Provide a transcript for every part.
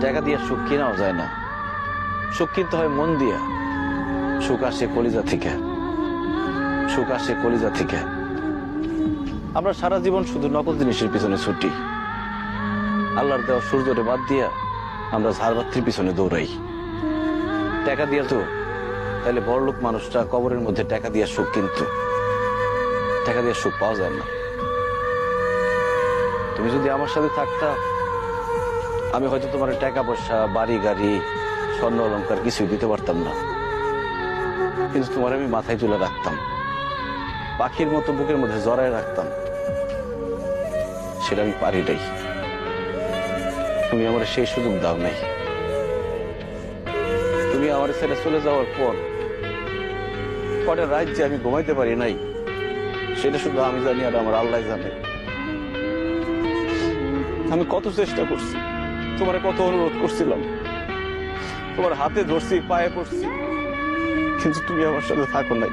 টাকা দিয়ে সুখ কেনাও যায় না, সুখ কিনতে হয় মন দিয়া। সুখ আসে কলিজা থেকে, সুখ আসে কলিজা থেকে। আমরা সারা জীবন শুধু নকল জিনিসের পিছনে ছুটি। আল্লাহর দেওয়া সূর্যরে বাদ দিয়া আমরা ঝাড়বাতির পিছনে দৌড়াই। টাকা দিয়া তো তাহলে বড়লোক মানুষটা কবরের মধ্যে টাকা দিয়া সুখ কিনতো। টাকা দিয়ে সুখ পাওয়া যায় না। তুমি যদি আমার সাথে থাকতা, আমি হয়তো তোমার টাকা পয়সা, বাড়ি গাড়ি, স্বর্ণ অলংকার কিছুই দিতে পারতাম না, কিন্তু তোমার আমি মাথায় তুলে রাখতাম, পাখির মতো বুকের মধ্যে জড়ায় রাখতাম। সেটা আমি পারি নাই। তুমি আমার সেই সুযোগ দাও নাই। তুমি আমার ছেড়ে চলে যাওয়ার পর কটা রাত যে আমি ঘুমাইতে পারি নাই, সেটা শুধু আমি জানি আর আমার আল্লাহ জানে। আমি কত চেষ্টা করছি, তোমার কত অনুরোধ করছিলাম, তোমার হাতে ধরছি, পায়ে পড়ছি, কিন্তু তুমি আমার সাথে থাকো নাই।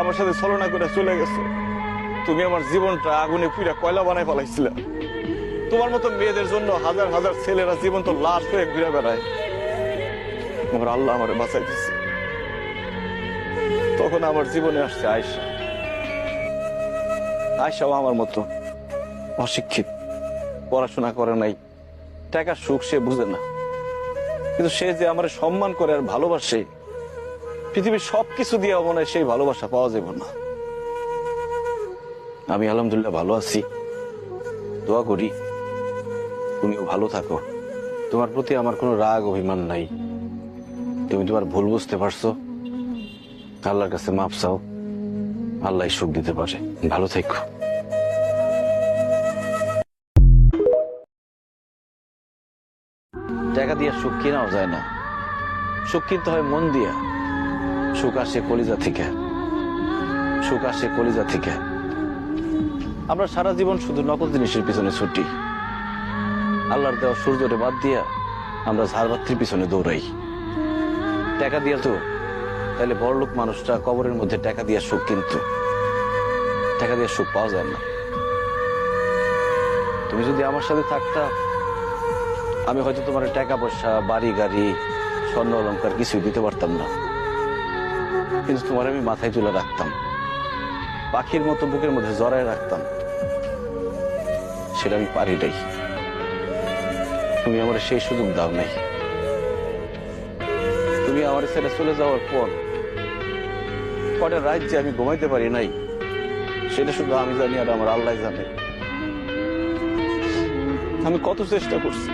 আমার সাথে ছলনা করে চলে গেছো। তুমি আমার জীবনটা আগুনে পুড়া কয়লা বানায় ফেলাইছিলে। তোমার মতো মেয়েদের জন্য হাজার হাজার ছেলেরা জীবন্ত লাশ হয়ে ঘুরে বেড়ায়। আমার আল্লাহ আমার বাঁচাই দিচ্ছে। তখন আমার জীবনে আসছে আয়েশা। আয়েশাও আমার মতো অশিক্ষিত, পড়াশোনা করে নাই, টাকার সুখ সে বুঝে না, কিন্তু সে যে আমার সম্মান করে আর ভালোবাসে, পৃথিবীর সবকিছু দিয়ে মনে হয় সেই ভালোবাসা পাওয়া যাবে না। আমি আলহামদুলিল্লাহ ভালো আছি, দোয়া করি তুমিও ভালো থাকো। তোমার প্রতি আমার কোনো রাগ অভিমান নাই। তুমি তোমার ভুল বুঝতে পারছো, আল্লাহর কাছে মাপ চাও, আল্লাহ সুখ দিতে পারে। ভালো থেকো। টাকা দিয়ে সুখ কেনাও যায় না, সুখ কিনতে হয় মন দিয়া। সুখ আসে কলিজা থেকে, সুখ আসে কলিজা থেকে। আমরা সারা জীবন শুধু নকল জিনিসের পিছনে ছুটি। আল্লাহর দেওয়া সূর্যরে বাদ দিয়া আমরা ঝাড়বাতির পিছনে দৌড়াই। টাকা দিয়া তো তাহলে বড়লোক মানুষটা কবরের মধ্যে টাকা দিয়া সুখ কিনতো। টাকা দিয়ে সুখ পাওয়া যায় না। তুমি যদি আমার সাথে থাকতা, আমি হয়তো তোমার টাকা পয়সা, বাড়ি গাড়ি, স্বর্ণ অলংকার কিছুই দিতে পারতাম না, কিন্তু তোমার আমি মাথায় তুলে রাখতাম, পাখির মতো বুকের মধ্যে জড়ায় রাখতাম। সেটা আমি পারি নাই। তুমি আমার সেই সুযোগ দাও নাই। তুমি আমার ছেড়ে চলে যাওয়ার পর কটা রাত যে আমি ঘুমাইতে পারি নাই, সেটা শুধু আমি জানি আর আমার আল্লাহ জানে। আমি কত চেষ্টা করছি,